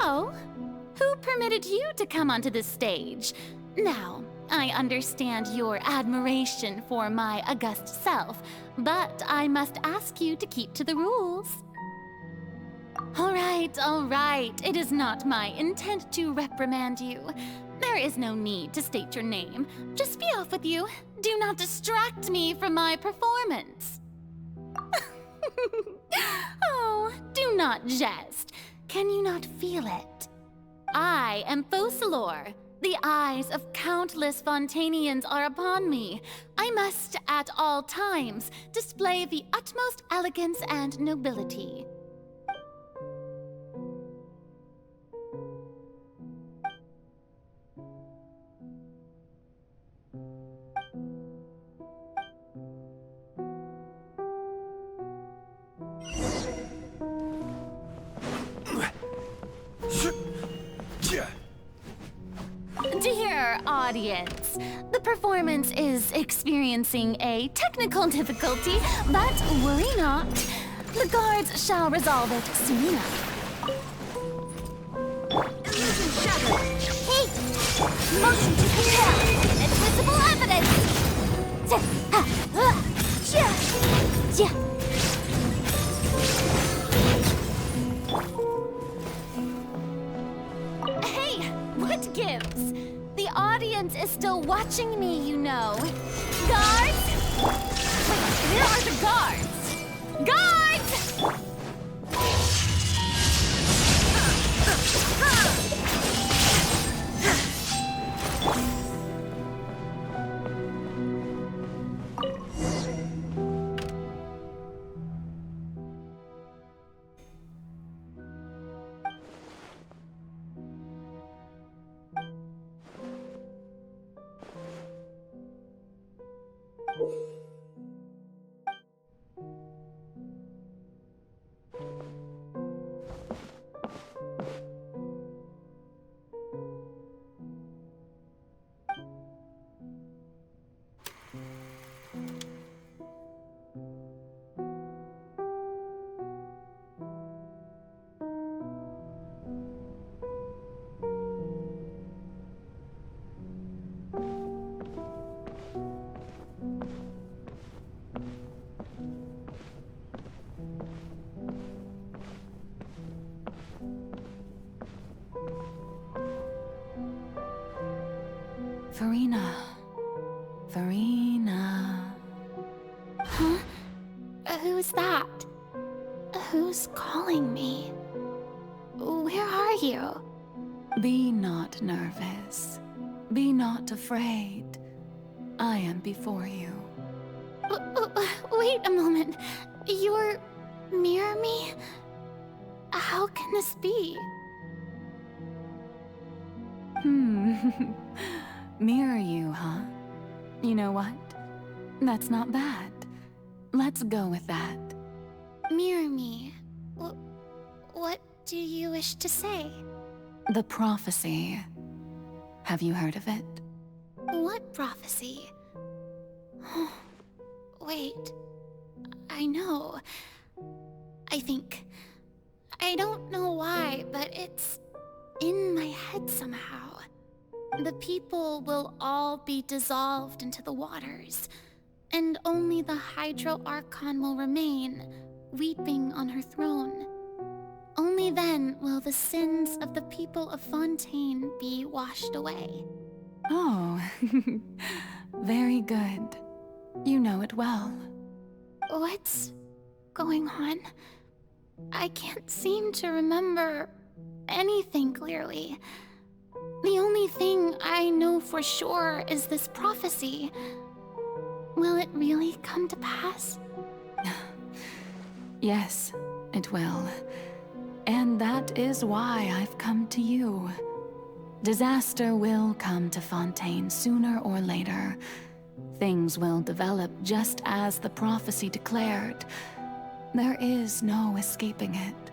So, who permitted you to come onto this stage? Now, I understand your admiration for my august self, but I must ask you to keep to the rules. All right. It is not my intent to reprimand you. There is no need to state your name. Just be off with you. Do not distract me from my performance. Oh, do not jest. Can you not feel it? I am Focalors. The eyes of countless Fontanians are upon me. I must, at all times, display the utmost elegance and nobility. Dear audience, the performance is experiencing a technical difficulty, but worry not. The guards shall resolve it soon enough. Illusion shattered! Hey! Motion to compel! Invisible evidence! Hey, what gives? The audience is still watching me, you know. Guards? Wait, where are the guards? Guards! Furina. Huh? Who's that? Who's calling me? Where are you? Be not nervous. Be not afraid. I am before you. Wait a moment. You're near me? How can this be? Mirror you, huh? You know what? That's not bad. Let's go with that. Mirror me? What do you wish to say? The prophecy. Have you heard of it? What prophecy? Wait. I know. I think... I don't know why, but it's in my head somehow. The people will all be dissolved into the waters, and only the Hydro Archon will remain, weeping on her throne. Only then will the sins of the people of Fontaine be washed away. Oh, very good. You know it well. What's going on? I can't seem to remember anything clearly. The only thing I know for sure is this prophecy. Will it really come to pass? Yes, it will. And that is why I've come to you. Disaster will come to Fontaine sooner or later. Things will develop just as the prophecy declared. There is no escaping it.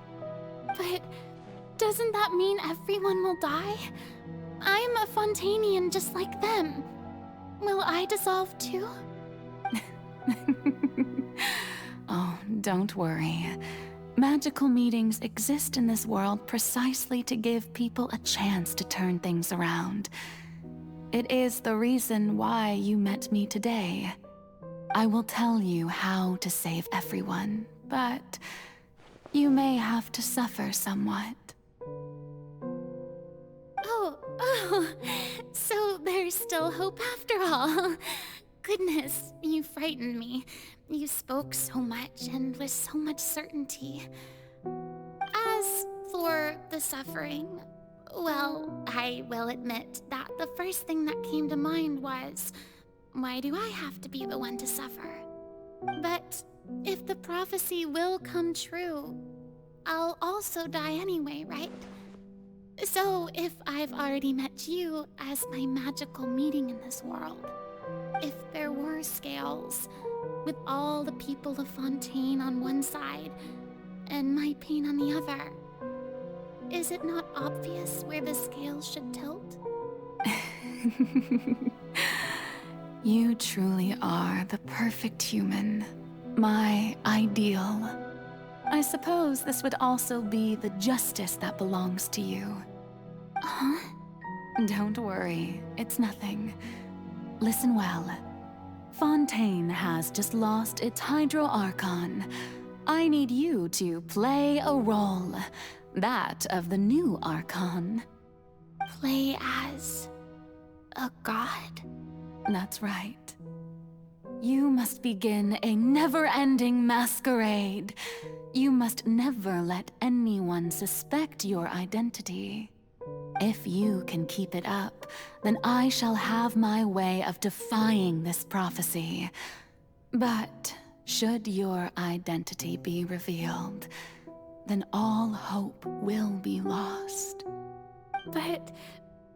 But doesn't that mean everyone will die? I'm a Fontanian just like them. Will I dissolve too? Oh, don't worry. Magical meetings exist in this world precisely to give people a chance to turn things around. It is the reason why you met me today. I will tell you how to save everyone, but you may have to suffer somewhat. Oh, so there's still hope after all. Goodness, you frightened me. You spoke so much and with so much certainty. As for the suffering, well, I will admit that the first thing that came to mind was, why do I have to be the one to suffer? But if the prophecy will come true, I'll also die anyway, right? So if I've already met you as my magical meeting in this world, if there were scales, with all the people of Fontaine on one side and my pain on the other, is it not obvious where the scales should tilt? You truly are the perfect human, my ideal. I suppose this would also be the justice that belongs to you. Huh? Don't worry, it's nothing. Listen well. Fontaine has just lost its Hydro Archon. I need you to play a role, that of the new Archon. Play as a god? That's right. You must begin a never-ending masquerade. You must never let anyone suspect your identity. If you can keep it up, then I shall have my way of defying this prophecy. But should your identity be revealed, then all hope will be lost. But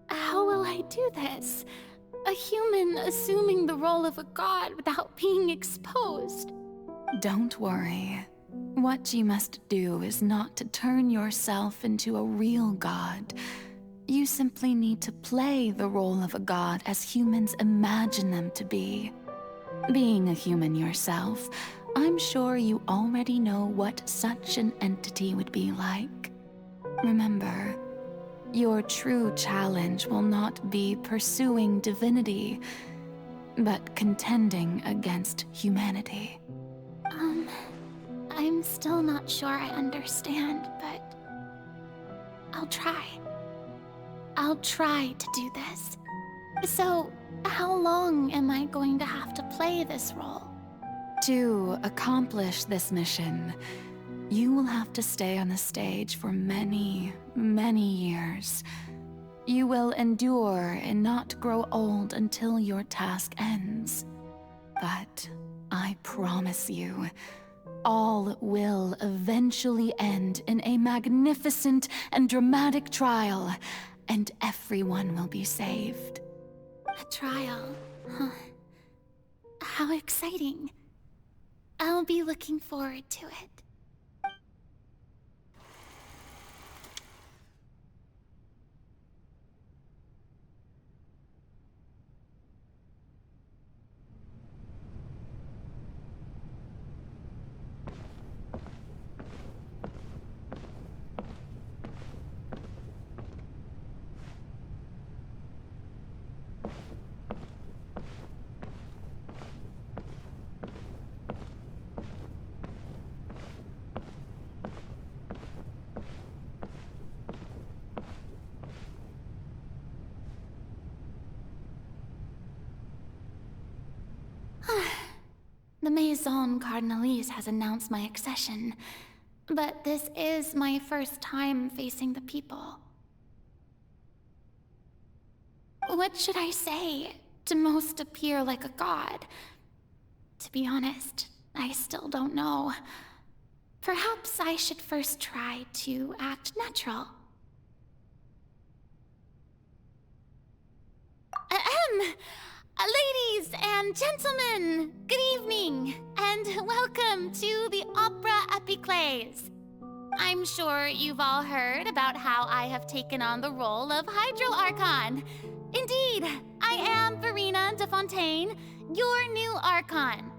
how will I do this? A human assuming the role of a god without being exposed. Don't worry. What you must do is not to turn yourself into a real god. You simply need to play the role of a god as humans imagine them to be. Being a human yourself, I'm sure you already know what such an entity would be like. Remember, your true challenge will not be pursuing divinity, but contending against humanity. I'm still not sure I understand, but I'll try. I'll try to do this. So, how long am I going to have to play this role? To accomplish this mission, you will have to stay on the stage for many, many years. You will endure and not grow old until your task ends. But I promise you, all will eventually end in a magnificent and dramatic trial, and everyone will be saved. A trial, huh? How exciting. I'll be looking forward to it. The Maison Cardinalise has announced my accession, but this is my first time facing the people. What should I say to most appear like a god? To be honest, I still don't know. Perhaps I should first try to act natural. Ladies and gentlemen, good evening, and welcome to the Opera Epiclese. I'm sure you've all heard about how I have taken on the role of Hydro Archon. Indeed, I am Verena de Fontaine, your new Archon.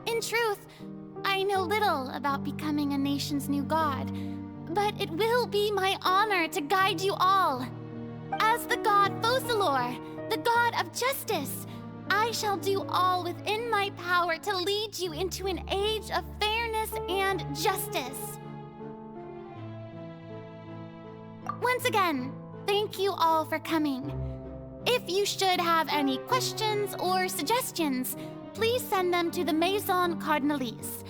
In In truth, I know little about becoming a nation's new god, but it will be my honor to guide you all. As the god Focalors, the god of justice, I shall do all within my power to lead you into an age of fairness and justice. Once again, thank you all for coming. If you should have any questions or suggestions, please send them to the Maison Cardinalise.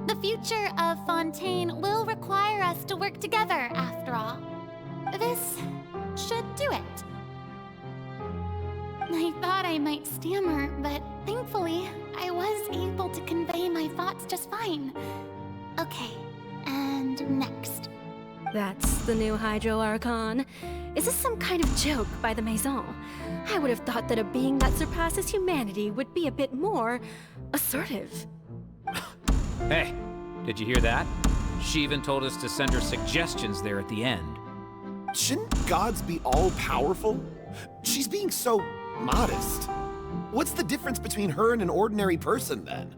The future of Fontaine will require us to work together, after all. This should do it. I thought I might stammer, but thankfully, I was able to convey my thoughts just fine. Okay, and next. That's the new Hydro Archon. Is this some kind of joke by the Maison? I would have thought that a being that surpasses humanity would be a bit more assertive. Hey, did you hear that? She even told us to send her suggestions there at the end. Shouldn't gods be all-powerful? She's being so modest. What's the difference between her and an ordinary person, then?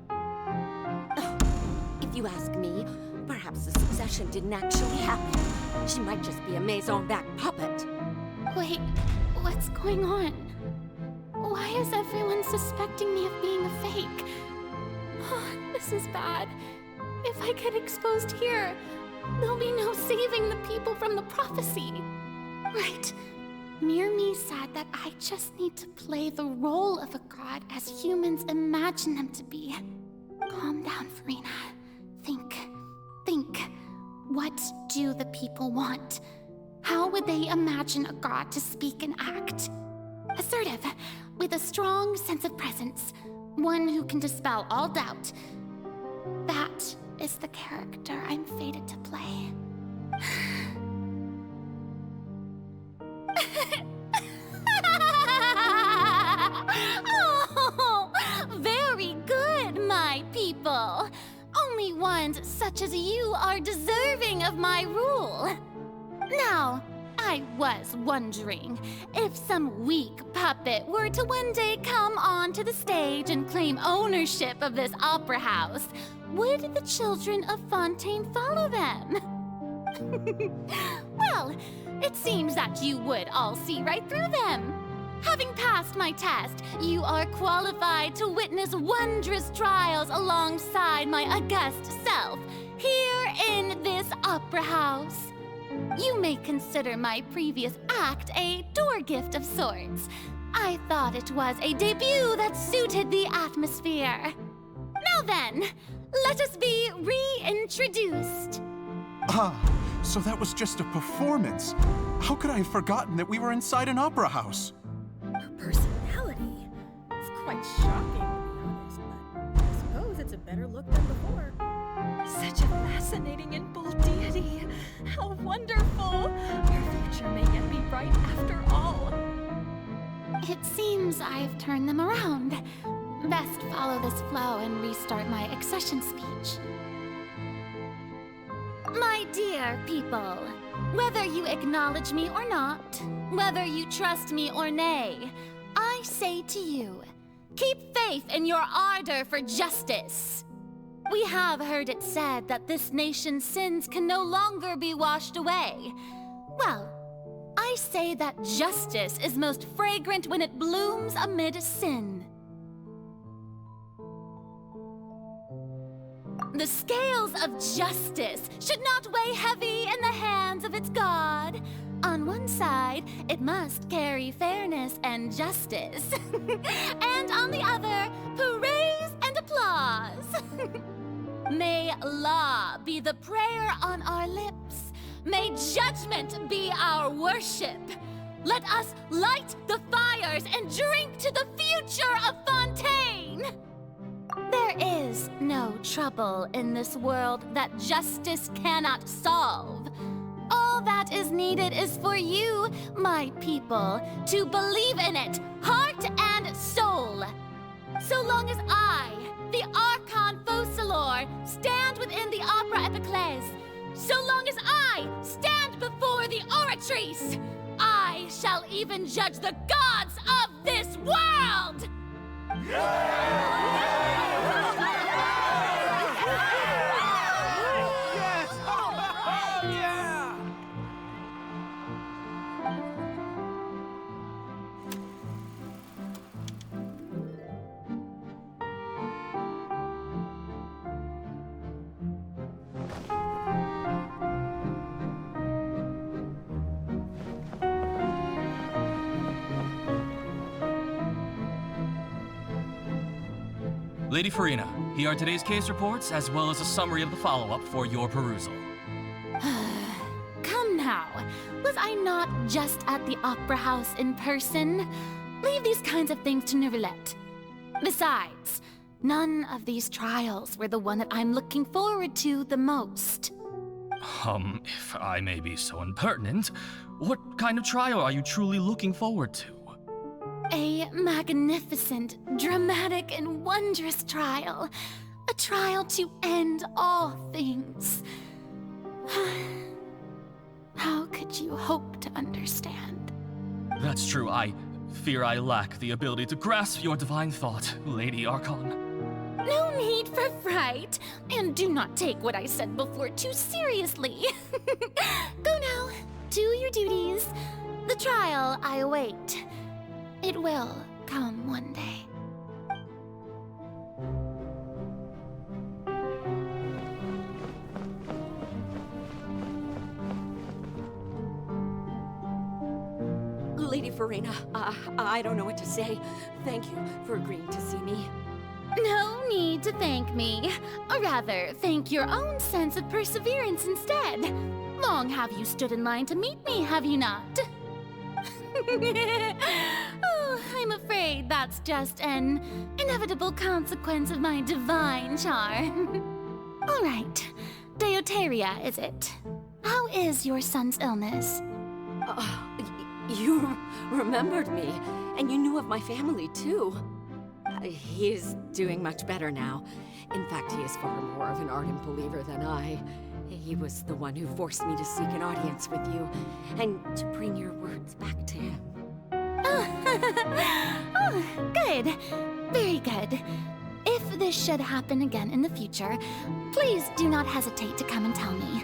If you ask me, perhaps the succession didn't actually happen. She might just be a Maison-back puppet. Wait, what's going on? Why is everyone suspecting me of being a fake? Oh, this is bad. If I get exposed here, there'll be no saving the people from the prophecy. Right. Mirmi said that I just need to play the role of a god as humans imagine them to be. Calm down, Furina. Think. What do the people want? How would they imagine a god to speak and act? Assertive, with a strong sense of presence. One who can dispel all doubt. That is the character I'm fated to play. Oh, very good, my people. Only ones such as you are deserving of my rule. Now, I was wondering if some weak puppet were to one day come onto the stage and claim ownership of this opera house, would the children of Fontaine follow them? Well, it seems that you would all see right through them. Having passed my test, you are qualified to witness wondrous trials alongside my august self, here in this opera house. You may consider my previous act a door gift of sorts. I thought it was a debut that suited the atmosphere. Now then, let us be reintroduced. Ah, so that was just a performance. How could I have forgotten that we were inside an opera house? Her personality? It's quite shocking, to be honest, but I suppose it's a better look than before. Such a fascinating and bold deity. How wonderful! Our future may yet be bright after all. It seems I've turned them around. Best follow this flow and restart my accession speech. My dear people, whether you acknowledge me or not, whether you trust me or nay, I say to you, keep faith in your ardor for justice. We have heard it said that this nation's sins can no longer be washed away. Well, I say that justice is most fragrant when it blooms amid sin. The scales of justice should not weigh heavy in the hands of its god. On one side, it must carry fairness and justice. And on the other, praise and applause. May law be the prayer on our lips. May judgment be our worship. Let us light the fires and drink to the future of Fontaine. There is no trouble in this world that justice cannot solve. All that is needed is for you, my people, to believe in it, heart and soul. So long as I, the Archon Focalors, stand within the Opera Epiclese, so long as I stand before the Oratrice, I shall even judge the gods of this world! Lady Farina, here are today's case reports, as well as a summary of the follow-up for your perusal. Come now. Was I not just at the Opera House in person? Leave these kinds of things to Neuvillette. Besides, none of these trials were the one that I'm looking forward to the most. If I may be so impertinent, what kind of trial are you truly looking forward to? A magnificent, dramatic, and wondrous trial. A trial to end all things. How could you hope to understand? That's true. I fear I lack the ability to grasp your divine thought, Lady Archon. No need for fright, and do not take what I said before too seriously. Go now, to your duties. The trial I await. It will come one day. Lady Farina, I don't know what to say. Thank you for agreeing to see me. No need to thank me. Or rather, thank your own sense of perseverance instead. Long have you stood in line to meet me, have you not? Oh, I'm afraid that's just an inevitable consequence of my divine charm. All right, Deoteria, is it? How is your son's illness? You remembered me, and you knew of my family, too. He is doing much better now. In fact, he is far more of an ardent believer than I. He was the one who forced me to seek an audience with you, and to bring your words back to him. Oh, good. Very good. If this should happen again in the future, please do not hesitate to come and tell me.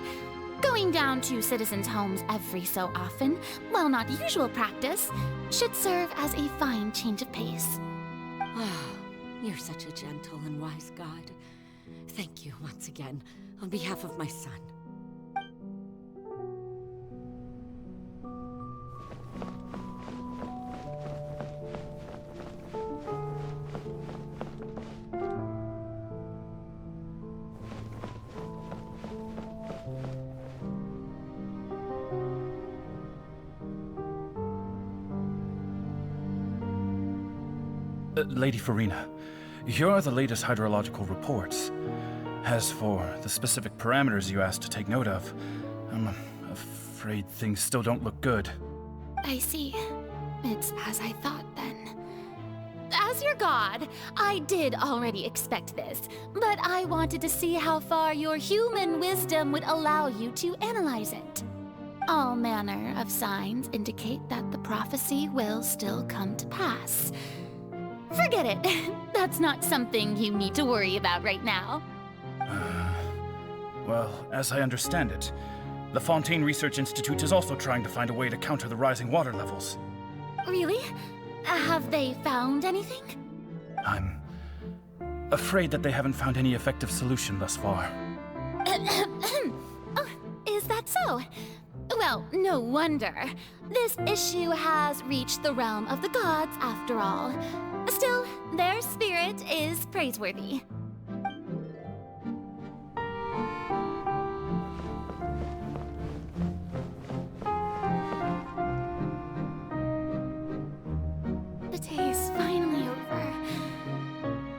Going down to citizens' homes every so often, while not usual practice, should serve as a fine change of pace. You're such a gentle and wise God. Thank you once again, on behalf of my son. Lady Farina, here are the latest hydrological reports. As for the specific parameters you asked to take note of, I'm afraid things still don't look good. I see. It's as I thought then. As your god, I did already expect this, but I wanted to see how far your human wisdom would allow you to analyze it. All manner of signs indicate that the prophecy will still come to pass. Forget it. That's not something you need to worry about right now. Well, as I understand it, the Fontaine Research Institute is also trying to find a way to counter the rising water levels. Really? Have they found anything? I'm afraid that they haven't found any effective solution thus far. Oh, is that so? Well, no wonder. This issue has reached the realm of the gods, after all. Still, their spirit is praiseworthy. The day is finally over.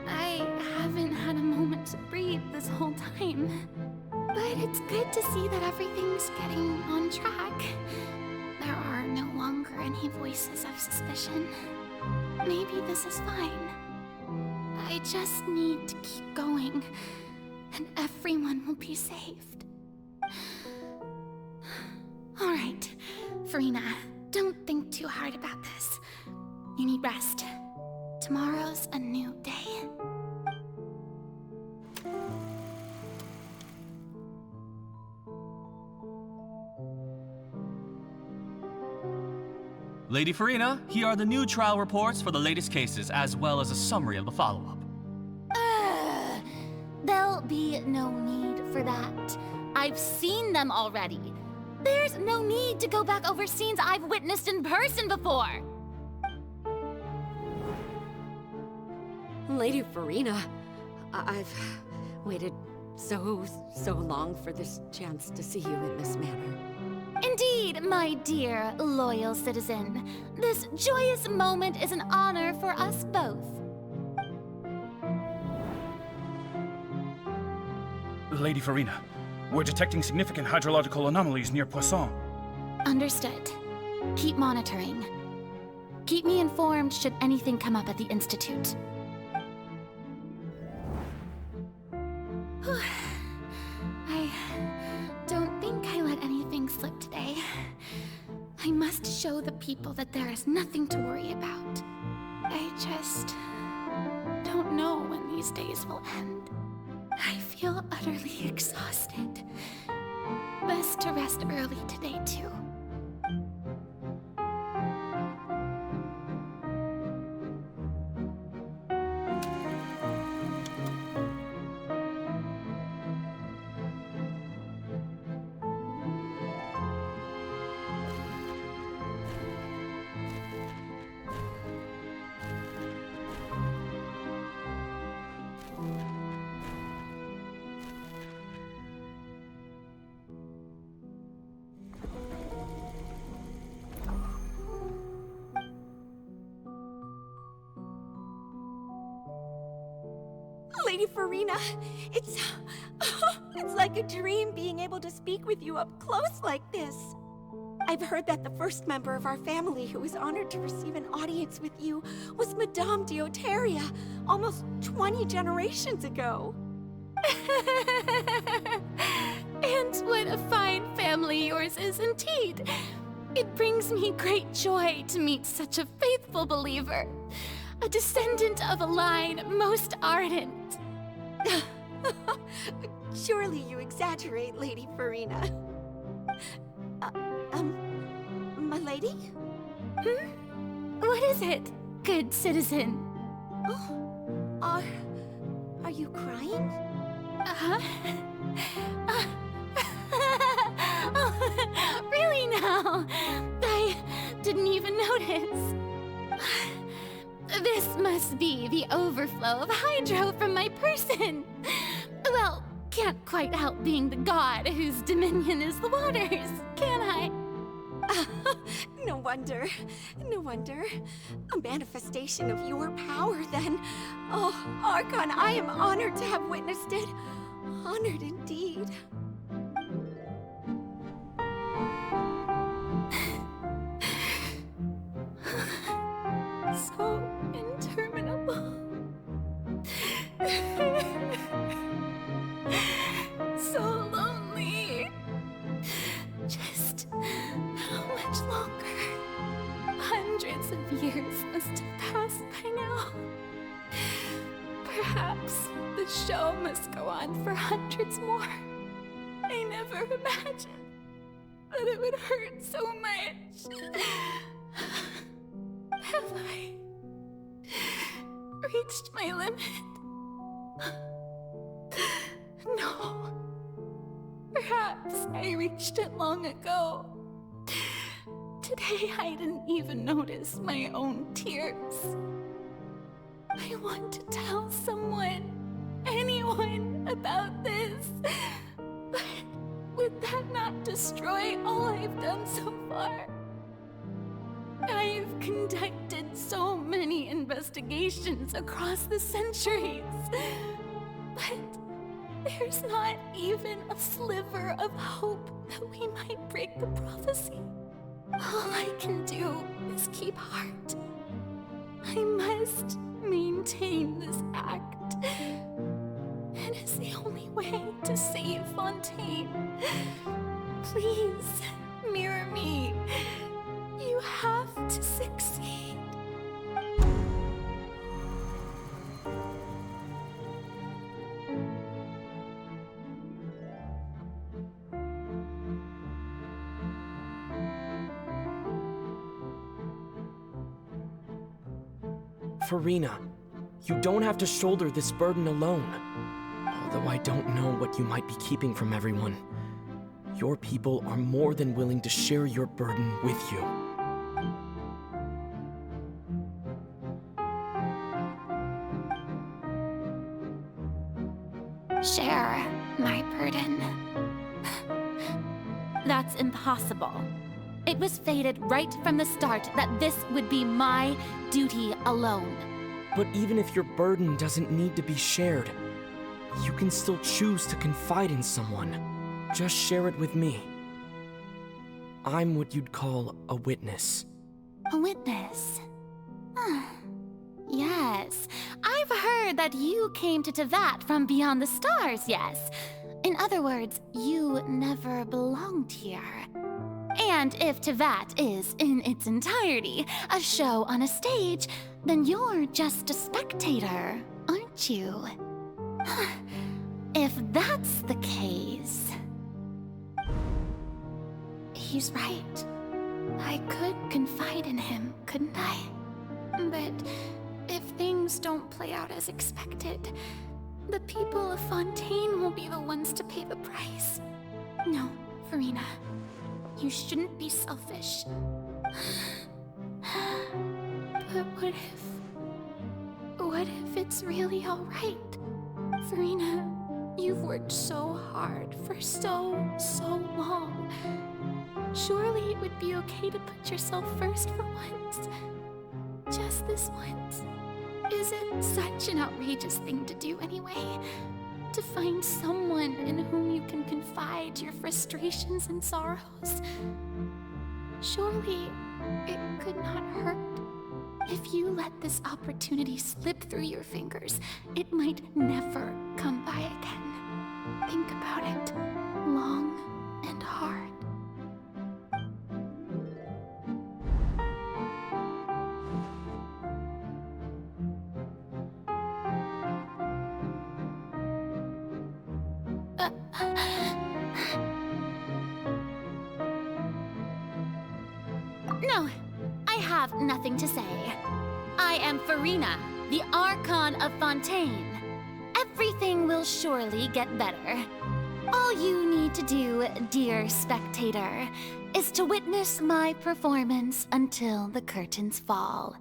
I haven't had a moment to breathe this whole time. But it's good to see that everything's getting on track. There are no longer any voices of suspicion. Maybe this is fine. I just need to keep going, and everyone will be saved. All right, Farina, don't think too hard about this. You need rest. Tomorrow's a new day. Lady Farina, here are the new trial reports for the latest cases, as well as a summary of the follow-up. There'll be no need for that. I've seen them already. There's no need to go back over scenes I've witnessed in person before. Lady Farina, I've waited so long for this chance to see you in this manner. Indeed, my dear, loyal citizen. This joyous moment is an honor for us both. Lady Farina, we're detecting significant hydrological anomalies near Poisson. Understood. Keep monitoring. Keep me informed should anything come up at the Institute. I don't think I let anything slip today. I must show the people that there is nothing to worry about. I just don't know when these days will end. I feel utterly exhausted. Best to rest early today, too. Lady Farina, it's like a dream being able to speak with you up close like this. I've heard that the first member of our family who was honored to receive an audience with you was Madame Deoteria, almost 20 generations ago. And what a fine family yours is indeed. It brings me great joy to meet such a faithful believer. A descendant of a line most ardent. Surely you exaggerate, Lady Farina. My lady? What is it, good citizen? Oh, are you crying? Oh, really now? I didn't even notice. This must be the overflow of hydro from my person. Well, can't quite help being the god whose dominion is the waters, can I? No wonder. No wonder. A manifestation of your power, then. Oh, Archon, I am honored to have witnessed it. Honored indeed. So interminable. So lonely. Just how much longer? Hundreds of years must have passed by now. Perhaps the show must go on for hundreds more. I never imagined that it would hurt so much. Have I reached my limit? No. Perhaps I reached it long ago. Today I didn't even notice my own tears. I want to tell someone, anyone, about this. But would that not destroy all I've done so far? I've conducted so many investigations across the centuries, but there's not even a sliver of hope that we might break the prophecy. All I can do is keep heart. I must maintain this act. It is the only way to save Fontaine. Please, mirror me. You have to succeed. Farina, you don't have to shoulder this burden alone. Although I don't know what you might be keeping from everyone. Your people are more than willing to share your burden with you. burden. That's impossible. It was fated right from the start that this would be my duty alone. But even if your burden doesn't need to be shared, you can still choose to confide in someone. Just share it with me. I'm what you'd call a witness. A witness? Yes, I've heard that you came to Teyvat from beyond the stars, yes. In other words, you never belonged here. And if Teyvat is, in its entirety, a show on a stage, then you're just a spectator, aren't you? If that's the case... He's right. I could confide in him, couldn't I? But if things don't play out as expected, the people of Fontaine will be the ones to pay the price. No, Furina. You shouldn't be selfish. But what if it's really alright? Furina, you've worked so hard for so long. Surely it would be okay to put yourself first for once. Just this once. Is it such an outrageous thing to do anyway? To find someone in whom you can confide your frustrations and sorrows? Surely it could not hurt. If you let this opportunity slip through your fingers, it might never come by again. Think about it long and hard. No, I have nothing to say. I am Furina, the Archon of Fontaine. Everything will surely get better. All you need to do, dear spectator, is to witness my performance until the curtains fall.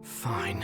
Fine.